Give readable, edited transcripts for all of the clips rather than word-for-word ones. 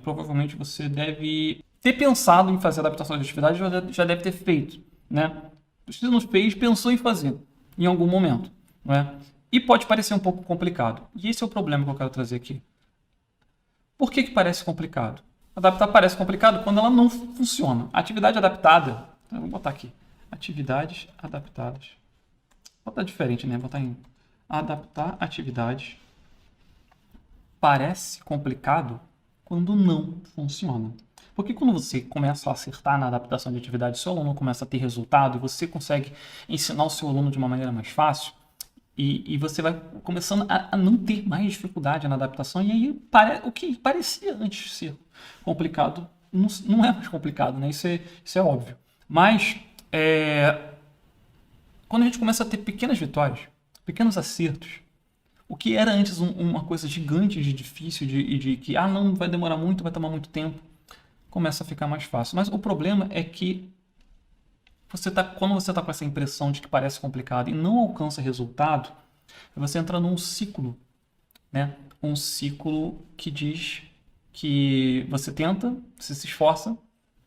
provavelmente você deve ter pensado em fazer adaptação de atividade, já deve ter feito, né? Se não fez, pensou em fazer em algum momento, não é? E pode parecer um pouco complicado. E esse é o problema que eu quero trazer aqui. Por que parece complicado? Adaptar parece complicado quando ela não funciona. Atividade adaptada, eu vou botar aqui, atividades adaptadas. Vou botar diferente, né? Vou botar em adaptar atividades. Parece complicado quando não funciona. Porque quando você começa a acertar na adaptação de atividade, seu aluno começa a ter resultado e você consegue ensinar o seu aluno de uma maneira mais fácil, e você vai começando a não ter mais dificuldade na adaptação, e aí o que parecia antes ser complicado não é mais complicado, né? Isso é óbvio. Mas quando a gente começa a ter pequenas vitórias, pequenos acertos, o que era antes uma coisa gigante de difícil, de que não vai demorar muito, vai tomar muito tempo, começa a ficar mais fácil. Mas o problema é que quando você está com essa impressão de que parece complicado e não alcança resultado, você entra num ciclo, né? Um ciclo que diz que você tenta, você se esforça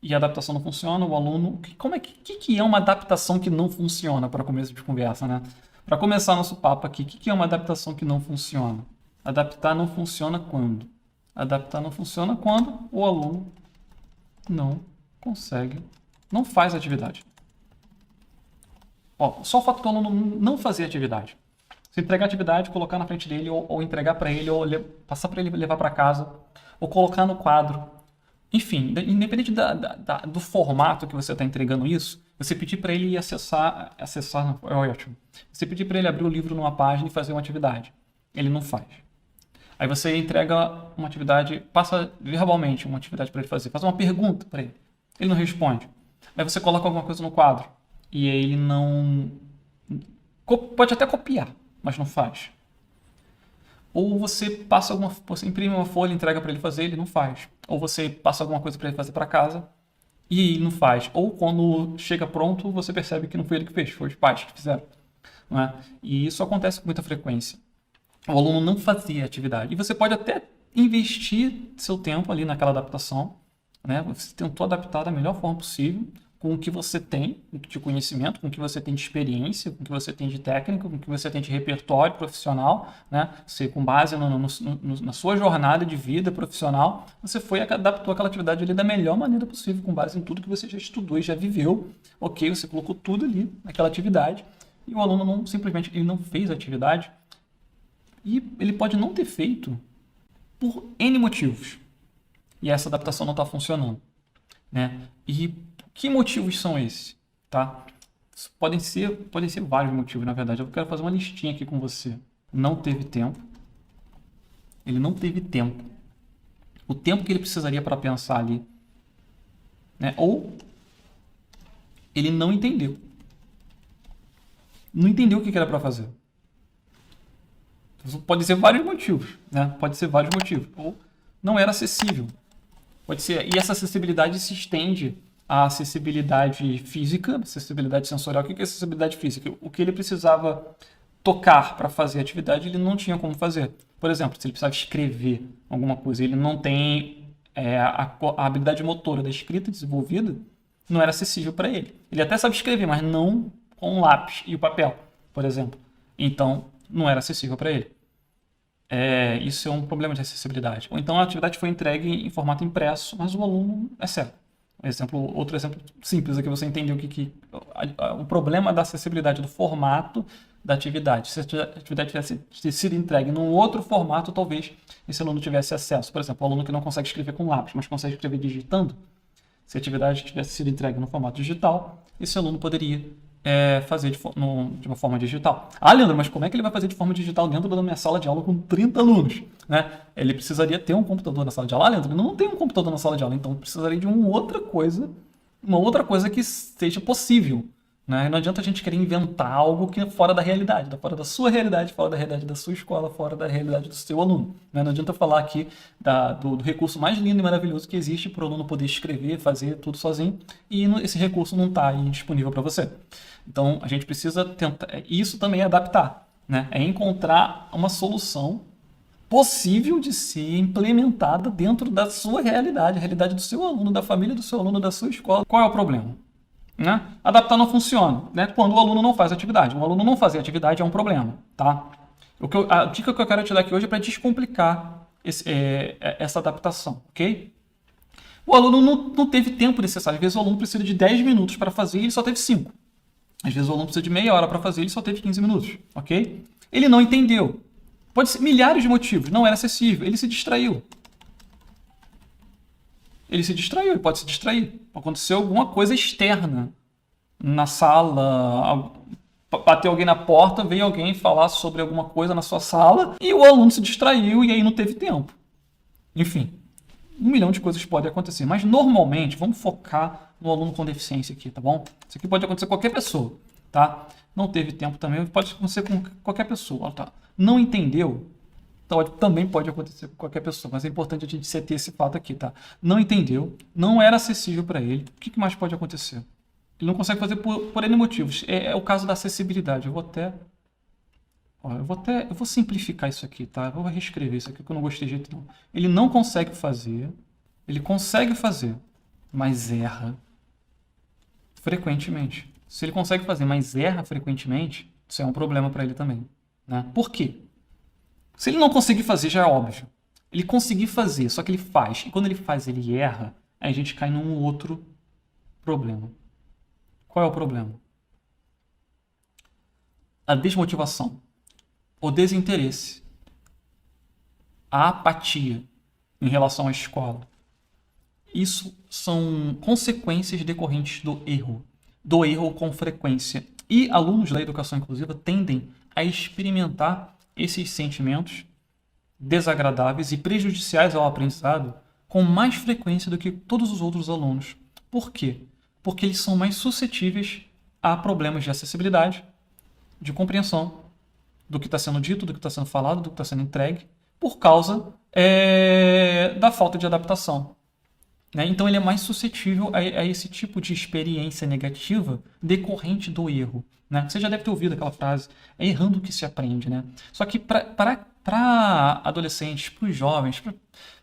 e a adaptação não funciona, o aluno... que é uma adaptação que não funciona para começo de conversa, né? Para começar nosso papo aqui, o que é uma adaptação que não funciona? Adaptar não funciona quando? Adaptar não funciona quando o aluno não consegue, não faz atividade. Só o fato do aluno não fazer atividade. Se entregar atividade, colocar na frente dele, ou entregar para ele, ou passar para ele levar para casa, ou colocar no quadro. Enfim, independente do formato que você está entregando isso, você pedir para ele acessar é ótimo. Você pedir para ele abrir o livro numa página e fazer uma atividade. Ele não faz. Aí você entrega uma atividade, passa verbalmente uma atividade para ele fazer, faz uma pergunta para ele. Ele não responde. Aí você coloca alguma coisa no quadro e ele não... Pode até copiar, mas não faz. Ou você você imprime uma folha, entrega para ele fazer, ele não faz. Ou você passa alguma coisa para ele fazer para casa e ele não faz. Ou quando chega pronto, você percebe que não foi ele que fez, foi os pais que fizeram. Não é? E isso acontece com muita frequência. O aluno não fazia atividade. E você pode até investir seu tempo ali naquela adaptação, né? Você tentou adaptar da melhor forma possível, com o que você tem de conhecimento, com o que você tem de experiência, com o que você tem de técnica, com o que você tem de repertório profissional, né? Você, com base na sua jornada de vida profissional, você adaptou aquela atividade ali da melhor maneira possível, com base em tudo que você já estudou e já viveu. Ok, você colocou tudo ali naquela atividade, e o aluno simplesmente ele não fez a atividade, e ele pode não ter feito por N motivos. E essa adaptação não está funcionando, né? E que motivos são esses? Tá? Podem ser vários motivos, na verdade. Eu quero fazer uma listinha aqui com você. Não teve tempo. Ele não teve tempo. O tempo que ele precisaria para pensar ali. Né? Ou ele não entendeu. Não entendeu o que era para fazer. Pode ser vários motivos. Né? Pode ser vários motivos. Ou não era acessível. Pode ser. E essa acessibilidade se estende à acessibilidade física, acessibilidade sensorial. O que é acessibilidade física? O que ele precisava tocar para fazer a atividade, ele não tinha como fazer. Por exemplo, se ele precisava escrever alguma coisa, ele não tem a habilidade motora da escrita desenvolvida, não era acessível para ele. Ele até sabe escrever, mas não com o lápis e o papel, por exemplo. Então, não era acessível para ele. Isso é um problema de acessibilidade. Ou então a atividade foi entregue em formato impresso, mas o aluno é cego. Outro exemplo simples aqui, você entendeu o problema da acessibilidade do formato da atividade. Se a atividade tivesse sido entregue num outro formato, talvez esse aluno tivesse acesso. Por exemplo, o aluno que não consegue escrever com lápis, mas consegue escrever digitando, se a atividade tivesse sido entregue no formato digital, esse aluno poderia fazer de uma forma digital. Leandro, mas como é que ele vai fazer de forma digital dentro da minha sala de aula com 30 alunos? Né? Ele precisaria ter um computador na sala de aula. Leandro, ele não tem um computador na sala de aula, então precisaria de uma outra coisa que seja possível. Né? Não adianta a gente querer inventar algo que é fora da realidade, fora da sua realidade, fora da realidade da sua escola, fora da realidade do seu aluno. Né? Não adianta falar aqui do recurso mais lindo e maravilhoso que existe para o aluno poder escrever, fazer tudo sozinho, e esse recurso não está aí disponível para você. Então, a gente precisa tentar... Isso também é adaptar. Né? É encontrar uma solução possível de ser implementada dentro da sua realidade, a realidade do seu aluno, da família do seu aluno, da sua escola. Qual é o problema? Né? Adaptar não funciona, né? Quando o aluno não faz atividade. O aluno não fazer atividade é um problema, tá? A dica que eu quero te dar aqui hoje é para descomplicar essa adaptação, ok? O aluno não teve tempo necessário. Às vezes o aluno precisa de 10 minutos para fazer e ele só teve 5. Às vezes o aluno precisa de meia hora para fazer e ele só teve 15 minutos, ok? Ele não entendeu. Pode ser milhares de motivos. Não era acessível. Ele se distraiu. Ele pode se distrair. Aconteceu alguma coisa externa na sala, bateu alguém na porta, veio alguém falar sobre alguma coisa na sua sala e o aluno se distraiu e aí não teve tempo. Enfim, 1 milhão de coisas podem acontecer, mas normalmente vamos focar no aluno com deficiência aqui, tá bom? Isso aqui pode acontecer com qualquer pessoa, tá? Não teve tempo também, pode acontecer com qualquer pessoa, tá? Não entendeu? Também pode acontecer com qualquer pessoa, mas é importante a gente ter esse fato aqui, tá? Não entendeu, não era acessível para ele, o que mais pode acontecer? Ele não consegue fazer por N motivos. É o caso da acessibilidade. Eu vou simplificar isso aqui, tá? Eu vou reescrever isso aqui que eu não gostei de jeito nenhum. Ele não consegue fazer, ele consegue fazer, mas erra frequentemente. Se ele consegue fazer, mas erra frequentemente, isso é um problema para ele também, né? Por quê? Se ele não conseguir fazer, já é óbvio. Ele conseguir fazer, só que ele faz. E quando ele faz, ele erra, aí a gente cai num outro problema. Qual é o problema? A desmotivação, o desinteresse, a apatia em relação à escola. Isso são consequências decorrentes do erro com frequência. E alunos da educação inclusiva tendem a experimentar esses sentimentos desagradáveis e prejudiciais ao aprendizado com mais frequência do que todos os outros alunos. Por quê? Porque eles são mais suscetíveis a problemas de acessibilidade, de compreensão do que está sendo dito, do que está sendo falado, do que está sendo entregue, por causa da falta de adaptação. Né? Então ele é mais suscetível a esse tipo de experiência negativa decorrente do erro. Né? Você já deve ter ouvido aquela frase, é errando que se aprende. Né? Só que para adolescentes, para os jovens,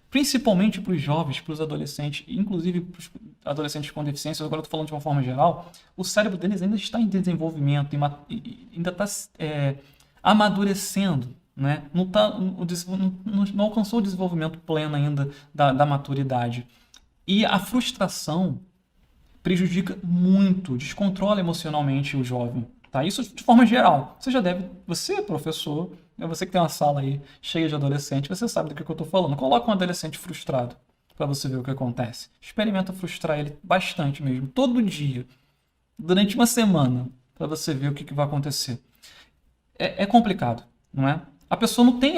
principalmente para os jovens, para os adolescentes, inclusive para os adolescentes com deficiência, agora eu estou falando de uma forma geral, o cérebro deles ainda está em desenvolvimento, ainda está amadurecendo, né? Não alcançou o desenvolvimento pleno ainda da maturidade. E a frustração prejudica muito, descontrola emocionalmente o jovem. Tá? Isso de forma geral. Você é professor, você que tem uma sala aí cheia de adolescente, você sabe do que eu estou falando. Coloca um adolescente frustrado para você ver o que acontece. Experimenta frustrar ele bastante mesmo, todo dia, durante uma semana, para você ver o que vai acontecer. É complicado, não é? A pessoa não tem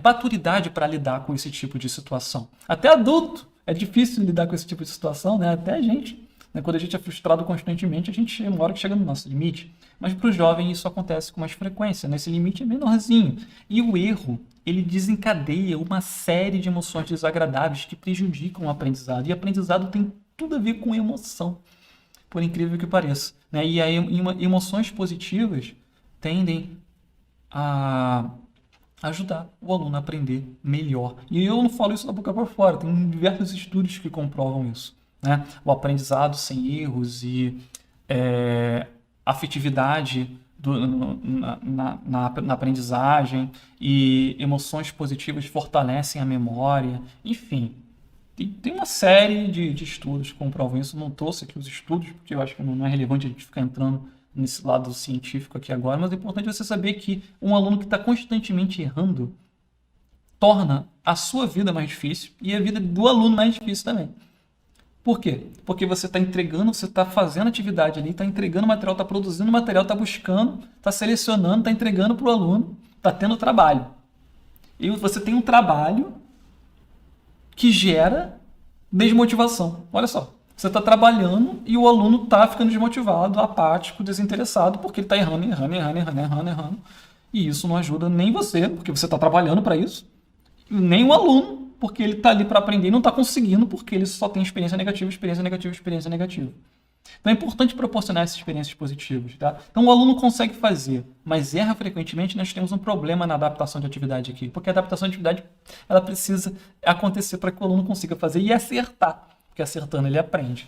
maturidade para lidar com esse tipo de situação. Até adulto é difícil lidar com esse tipo de situação, né? Até a gente. Né? Quando a gente é frustrado constantemente, a gente uma hora que chega no nosso limite. Mas para o jovem isso acontece com mais frequência. Né? Esse limite é menorzinho. E o erro, ele desencadeia uma série de emoções desagradáveis que prejudicam o aprendizado. E aprendizado tem tudo a ver com emoção, por incrível que pareça. Né? E aí, emoções positivas tendem a ajudar o aluno a aprender melhor. E eu não falo isso da boca para fora, tem diversos estudos que comprovam isso. Né? O aprendizado sem erros e afetividade na aprendizagem e emoções positivas fortalecem a memória. Enfim, tem uma série de estudos que comprovam isso. Não trouxe aqui os estudos, porque eu acho que não é relevante a gente ficar entrando nesse lado científico aqui agora, mas é importante você saber que um aluno que está constantemente errando torna a sua vida mais difícil e a vida do aluno mais difícil também. Por quê? Porque você está entregando, você está fazendo atividade ali, está entregando material, está produzindo material, está buscando, está selecionando, está entregando para o aluno, está tendo trabalho. E você tem um trabalho que gera desmotivação. Olha só. Você está trabalhando e o aluno está ficando desmotivado, apático, desinteressado, porque ele está errando. E isso não ajuda nem você, porque você está trabalhando para isso, nem o aluno, porque ele está ali para aprender e não está conseguindo, porque ele só tem experiência negativa. Então é importante proporcionar essas experiências positivas. Tá? Então o aluno consegue fazer, mas erra frequentemente. Nós temos um problema na adaptação de atividade aqui, porque a adaptação de atividade ela precisa acontecer para que o aluno consiga fazer e acertar, porque acertando ele aprende.